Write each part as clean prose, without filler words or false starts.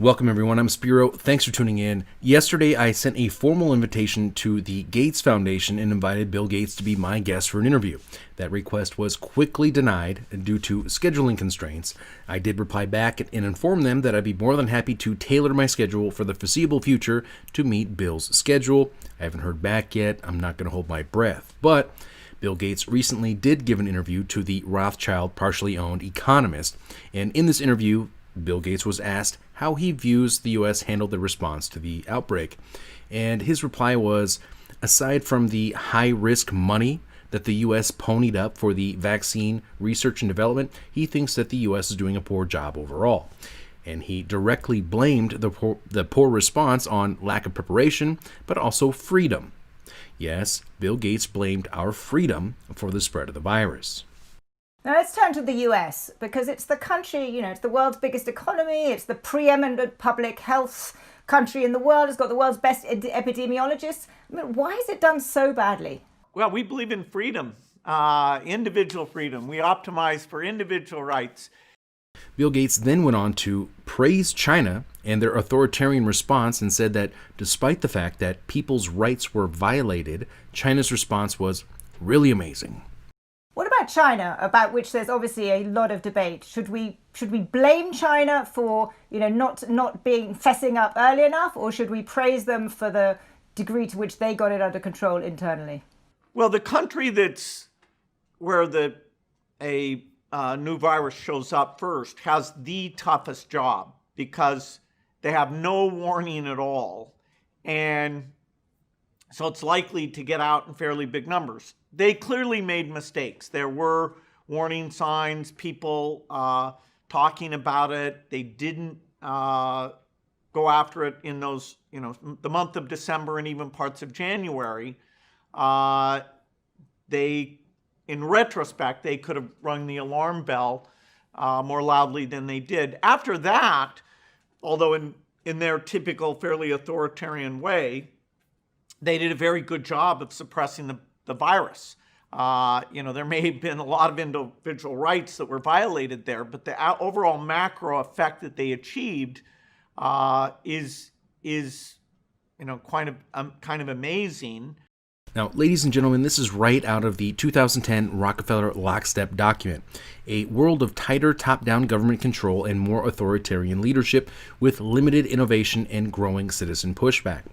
Welcome, everyone. I'm Spiro. Thanks for tuning in. Yesterday, I sent a formal invitation to the Gates Foundation and invited Bill Gates to be my guest for an interview. That request was quickly denied due to scheduling constraints. I did reply back and inform them that I'd be more than happy to tailor my schedule for the foreseeable future to meet Bill's schedule. I haven't heard back yet. I'm not going to hold my breath. But Bill Gates recently did give an interview to the Rothschild partially owned Economist. And in this interview, Bill Gates was asked how he views the U.S. handled the response to the outbreak. And his reply was, aside from the high-risk money that the U.S. ponied up for the vaccine research and development, he thinks that the U.S. is doing a poor job overall. And he directly blamed the poor response on lack of preparation, but also freedom. Yes, Bill Gates blamed our freedom for the spread of the virus. Now let's turn to the US, because it's the country, it's the world's biggest economy, it's the preeminent public health country in the world, it's got the world's best epidemiologists. I mean, why has it done so badly? Well, we believe in freedom, individual freedom. We optimize for individual rights. Bill Gates then went on to praise China and their authoritarian response and said that despite the fact that people's rights were violated, China's response was really amazing. What about China, about which there's obviously a lot of debate? Should we blame China for not fessing up early enough, or should we praise them for the degree to which they got it under control internally? Well, the country that's where a new virus shows up first has the toughest job because they have no warning at all, and so it's likely to get out in fairly big numbers. They clearly made mistakes. There were warning signs, people talking about it. They didn't go after it in those, the month of December and even parts of January. In retrospect, they could have rung the alarm bell more loudly than they did. After that, although in their typical fairly authoritarian way, they did a very good job of suppressing the virus. There may have been a lot of individual rights that were violated there, but the overall macro effect that they achieved is kind of amazing. Now, ladies and gentlemen, this is right out of the 2010 Rockefeller Lockstep document, a world of tighter top-down government control and more authoritarian leadership with limited innovation and growing citizen pushback.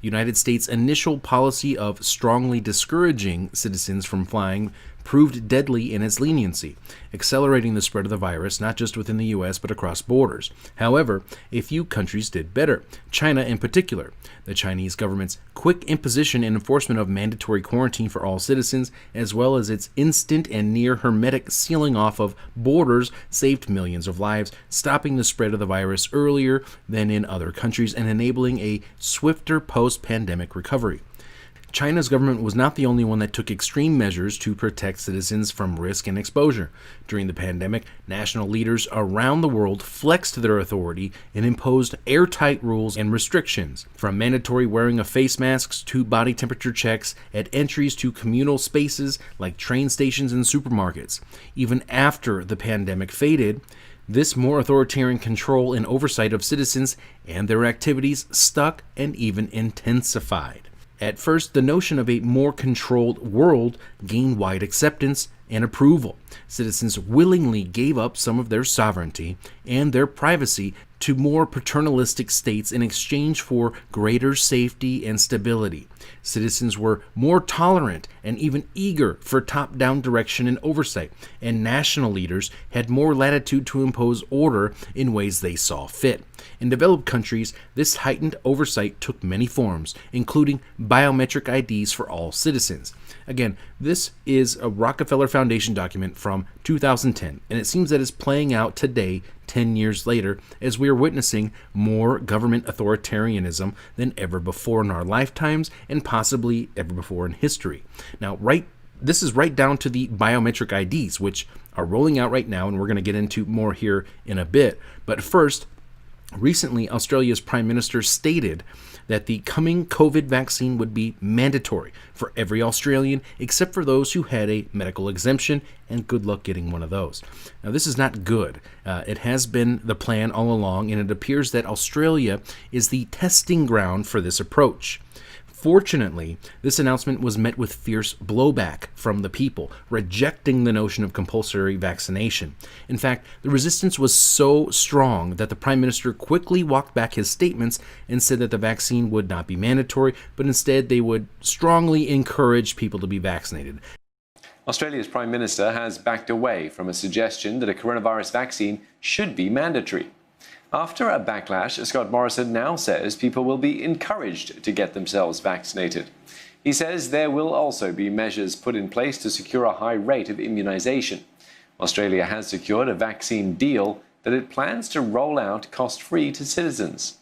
The United States' initial policy of strongly discouraging citizens from flying proved deadly in its leniency, accelerating the spread of the virus not just within the U.S. but across borders. However, a few countries did better, China in particular. The Chinese government's quick imposition and enforcement of mandatory quarantine for all citizens, as well as its instant and near hermetic sealing off of borders, saved millions of lives, stopping the spread of the virus earlier than in other countries and enabling a swifter post-pandemic recovery. China's government was not the only one that took extreme measures to protect citizens from risk and exposure. During the pandemic, national leaders around the world flexed their authority and imposed airtight rules and restrictions, from mandatory wearing of face masks to body temperature checks at entries to communal spaces like train stations and supermarkets. Even after the pandemic faded, this more authoritarian control and oversight of citizens and their activities stuck and even intensified. At first, the notion of a more controlled world gained wide acceptance and approval. Citizens willingly gave up some of their sovereignty and their privacy to more paternalistic states in exchange for greater safety and stability. Citizens were more tolerant and even eager for top-down direction and oversight, and national leaders had more latitude to impose order in ways they saw fit. In developed countries, this heightened oversight took many forms, including biometric IDs for all citizens. Again, this is a Rockefeller Foundation document from 2010, and it seems that it's playing out today, 10 years later, as we are witnessing more government authoritarianism than ever before in our lifetimes and possibly ever before in history. Now, this is right down to the biometric IDs, which are rolling out right now, and we're going to get into more here in a bit. But first, Recently, Australia's Prime Minister stated that the coming COVID vaccine would be mandatory for every Australian except for those who had a medical exemption, and good luck getting one of those. Now, this is not good. It has been the plan all along, and it appears that Australia is the testing ground for this approach. Fortunately, this announcement was met with fierce blowback from the people, rejecting the notion of compulsory vaccination. In fact, the resistance was so strong that the Prime Minister quickly walked back his statements and said that the vaccine would not be mandatory, but instead they would strongly encourage people to be vaccinated. Australia's Prime Minister has backed away from a suggestion that a coronavirus vaccine should be mandatory. After a backlash, Scott Morrison now says people will be encouraged to get themselves vaccinated. He says there will also be measures put in place to secure a high rate of immunisation. Australia has secured a vaccine deal that it plans to roll out cost-free to citizens.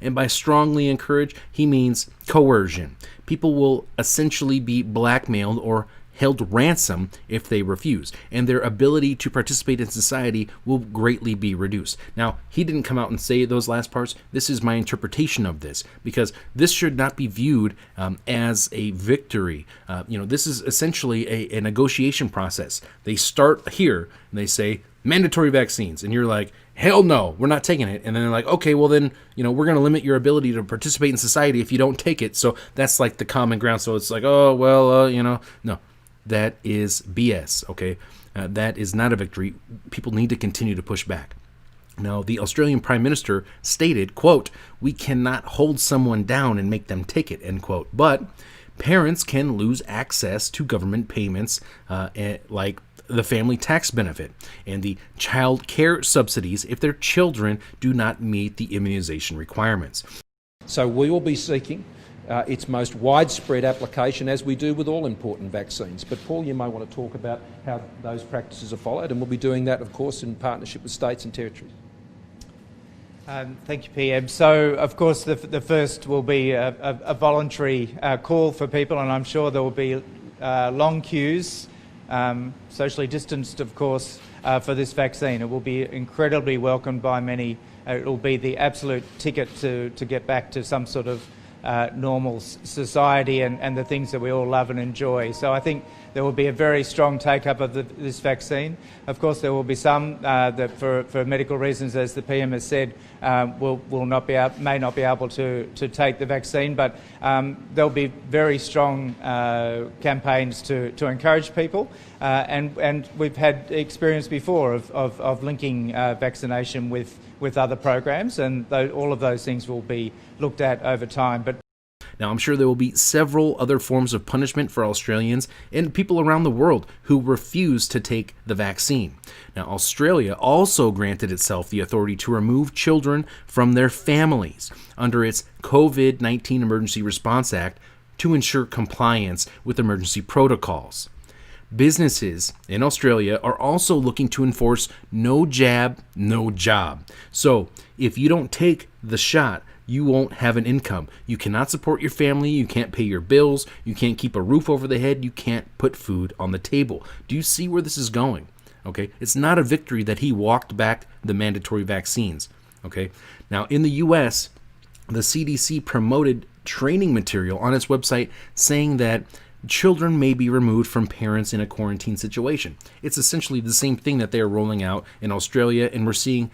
And by strongly encourage, he means coercion. People will essentially be blackmailed or held ransom if they refuse, and their ability to participate in society will greatly be reduced. Now, he didn't come out and say those last parts. This is my interpretation of this, because this should not be viewed as a victory. This is essentially a negotiation process. They start here, and they say, mandatory vaccines, and you're like, hell no, we're not taking it. And then they're like, okay, well then, we're going to limit your ability to participate in society if you don't take it. So that's like the common ground. So it's like, oh, well, no. That is BS, okay? That is not a victory. People need to continue to push back. Now, the Australian Prime Minister stated, quote, "We cannot hold someone down and make them take it," end quote. But parents can lose access to government payments like the family tax benefit and the child care subsidies if their children do not meet the immunization requirements. So we will be seeking its most widespread application, as we do with all important vaccines. But Paul, you may want to talk about how those practices are followed, and we'll be doing that, of course, in partnership with states and territories. Thank you, PM. So, of course, the first will be a voluntary call for people, and I'm sure there will be long queues, socially distanced, of course, for this vaccine. It will be incredibly welcomed by many. It will be the absolute ticket to get back to some sort of normal society and the things that we all love and enjoy. So I think there will be a very strong take-up of this vaccine. Of course, there will be some that, for medical reasons, as the PM has said, may not be able to take the vaccine. But there'll be very strong campaigns to encourage people, and we've had experience before of linking vaccination with other programs, and all of those things will be looked at over time. But now, I'm sure there will be several other forms of punishment for Australians and people around the world who refuse to take the vaccine. Now, Australia also granted itself the authority to remove children from their families under its COVID-19 Emergency Response Act to ensure compliance with emergency protocols. Businesses in Australia are also looking to enforce no jab, no job. So if you don't take the shot, you won't have an income. You cannot support your family. You can't pay your bills. You can't keep a roof over the head. You can't put food on the table. Do you see where this is going? Okay, it's not a victory that he walked back the mandatory vaccines. Okay, now in the U.S., the CDC promoted training material on its website saying that children may be removed from parents in a quarantine situation. It's essentially the same thing that they are rolling out in Australia, and we're seeing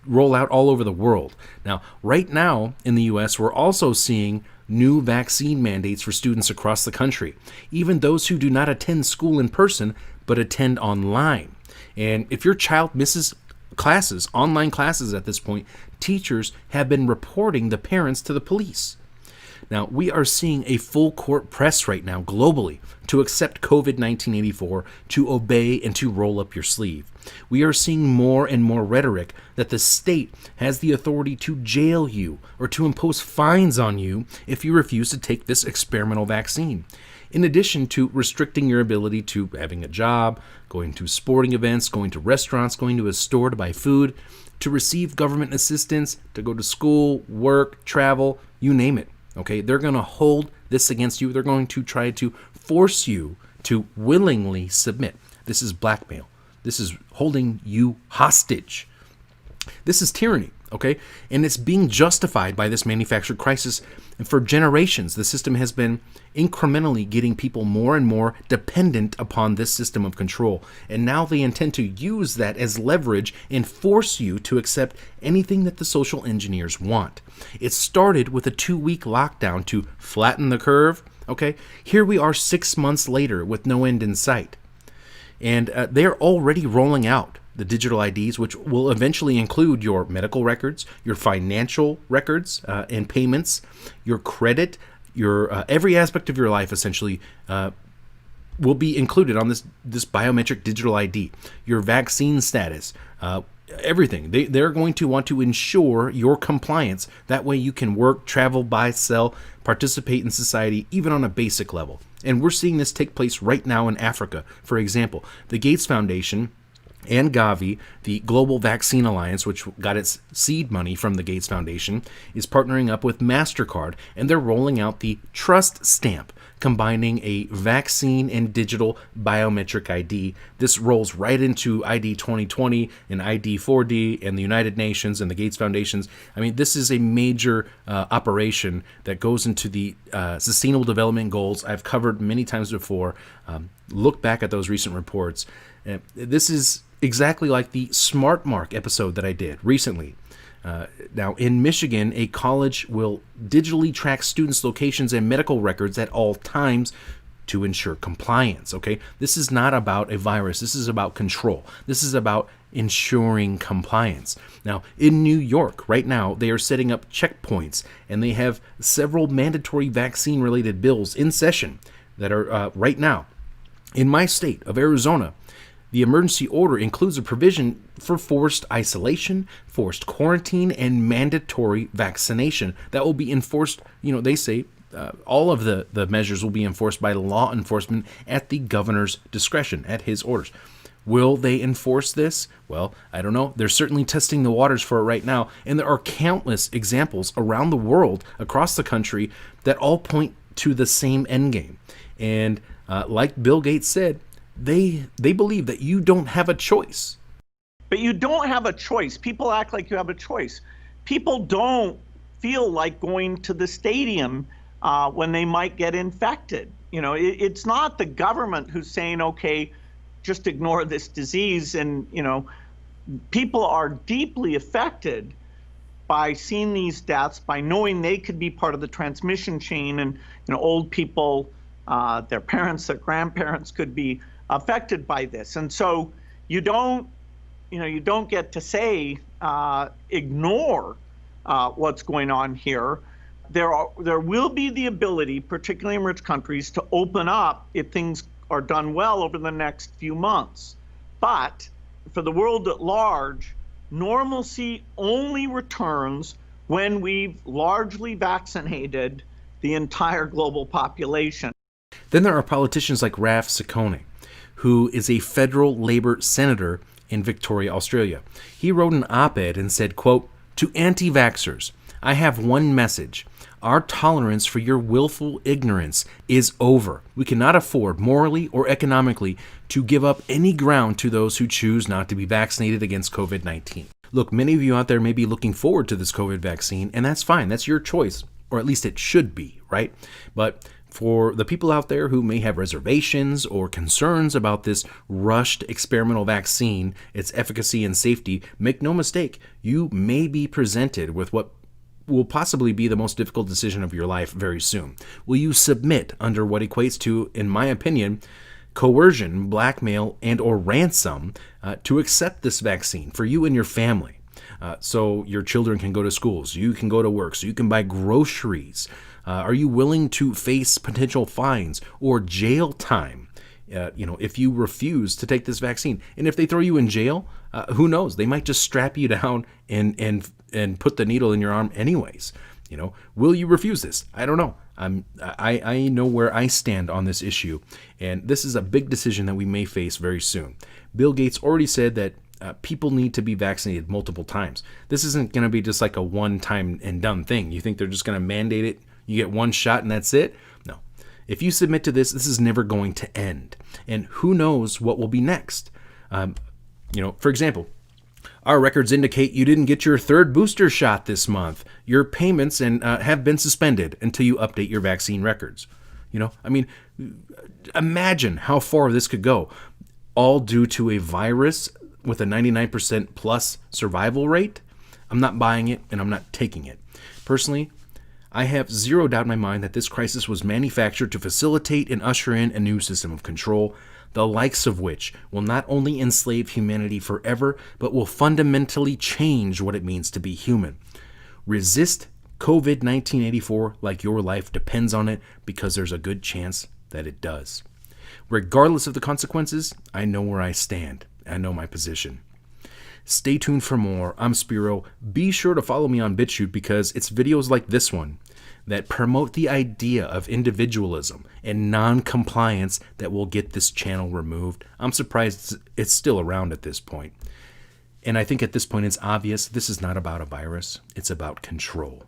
roll out all over the world. Now, right now in the U.S., we're also seeing new vaccine mandates for students across the country, even those who do not attend school in person but attend online. And if your child misses classes, online classes at this point, teachers have been reporting the parents to the police. Now, we are seeing a full court press right now globally to accept COVID-19 84, to obey, and to roll up your sleeve. We are seeing more and more rhetoric that the state has the authority to jail you or to impose fines on you if you refuse to take this experimental vaccine. In addition to restricting your ability to having a job, going to sporting events, going to restaurants, going to a store to buy food, to receive government assistance, to go to school, work, travel, you name it. Okay, they're going to hold this against you. They're going to try to force you to willingly submit. This is blackmail. This is holding you hostage. This is tyranny. okay? And it's being justified by this manufactured crisis. And for generations, the system has been incrementally getting people more and more dependent upon this system of control. And now they intend to use that as leverage and force you to accept anything that the social engineers want. It started with a 2-week lockdown to flatten the curve, okay? Here we are 6 months later with no end in sight. And they're already rolling out the digital IDs, which will eventually include your medical records, your financial records and payments, your credit, your every aspect of your life essentially will be included on this biometric digital ID. Your vaccine status, everything. They're going to want to ensure your compliance. That way you can work, travel, buy, sell, participate in society, even on a basic level. And we're seeing this take place right now in Africa. For example, the Gates Foundation and Gavi, the Global Vaccine Alliance, which got its seed money from the Gates Foundation, is partnering up with MasterCard, and they're rolling out the Trust Stamp, combining a vaccine and digital biometric ID. This rolls right into ID 2020 and ID 4D and the United Nations and the Gates Foundations. I mean, this is a major operation that goes into the Sustainable Development Goals I've covered many times before. Look back at those recent reports. This is exactly like the Smart Mark episode that I did recently. Now, in Michigan, a college will digitally track students' locations and medical records at all times to ensure compliance, okay? This is not about a virus. This is about control. This is about ensuring compliance. Now, in New York, right now, they are setting up checkpoints, and they have several mandatory vaccine-related bills in session that are right now. In my state of Arizona, the emergency order includes a provision for forced isolation, forced quarantine, and mandatory vaccination that will be enforced. They say all of the measures will be enforced by law enforcement at the governor's discretion, at his orders. Will they enforce this? Well, I don't know. They're certainly testing the waters for it right now. And there are countless examples around the world, across the country, that all point to the same endgame. And like Bill Gates said, they believe that you don't have a choice. But you don't have a choice. People act like you have a choice. People don't feel like going to the stadium when they might get infected. It's not the government who's saying, okay, just ignore this disease. And, people are deeply affected by seeing these deaths, by knowing they could be part of the transmission chain. And, old people, their parents, their grandparents could be affected by this. And so you don't get to say ignore what's going on here. There will be the ability, particularly in rich countries, to open up if things are done well over the next few months. But for the world at large, normalcy only returns when we've largely vaccinated the entire global population. Then there are politicians like Raf Ciccone, who is a federal Labor senator in Victoria, Australia. He wrote an op-ed and said, quote, "To anti-vaxxers, I have one message. Our tolerance for your willful ignorance is over. We cannot afford, morally or economically, to give up any ground to those who choose not to be vaccinated against COVID-19. Look, many of you out there may be looking forward to this COVID vaccine, and that's fine. That's your choice, or at least it should be, right? But for the people out there who may have reservations or concerns about this rushed experimental vaccine, its efficacy and safety, make no mistake, you may be presented with what will possibly be the most difficult decision of your life very soon. Will you submit under what equates to, in my opinion, coercion, blackmail, and or ransom to accept this vaccine for you and your family? So your children can go to schools, you can go to work, so you can buy groceries. Are you willing to face potential fines or jail time, if you refuse to take this vaccine? And if they throw you in jail, who knows? They might just strap you down and put the needle in your arm anyways. Will you refuse this? I don't know. I know where I stand on this issue, and this is a big decision that we may face very soon. Bill Gates already said that people need to be vaccinated multiple times. This isn't going to be just like a one-time and done thing. You think they're just going to mandate it? You get one shot and that's it? No. If you submit to this, this is never going to end. And who knows what will be next? For example, Our records indicate you didn't get your third booster shot this month. Your payments have been suspended until you update your vaccine records. Imagine how far this could go, all due to a virus with a 99% plus survival rate. I'm not buying it, and I'm not taking it. Personally, I have zero doubt in my mind that this crisis was manufactured to facilitate and usher in a new system of control, the likes of which will not only enslave humanity forever, but will fundamentally change what it means to be human. Resist COVID-19 84 like your life depends on it, because there's a good chance that it does. Regardless of the consequences, I know where I stand. I know my position. Stay tuned for more. I'm Spiro. Be sure to follow me on BitChute, because it's videos like this one that promote the idea of individualism and non-compliance that will get this channel removed. I'm surprised it's still around at this point. And I think at this point it's obvious this is not about a virus. It's about control.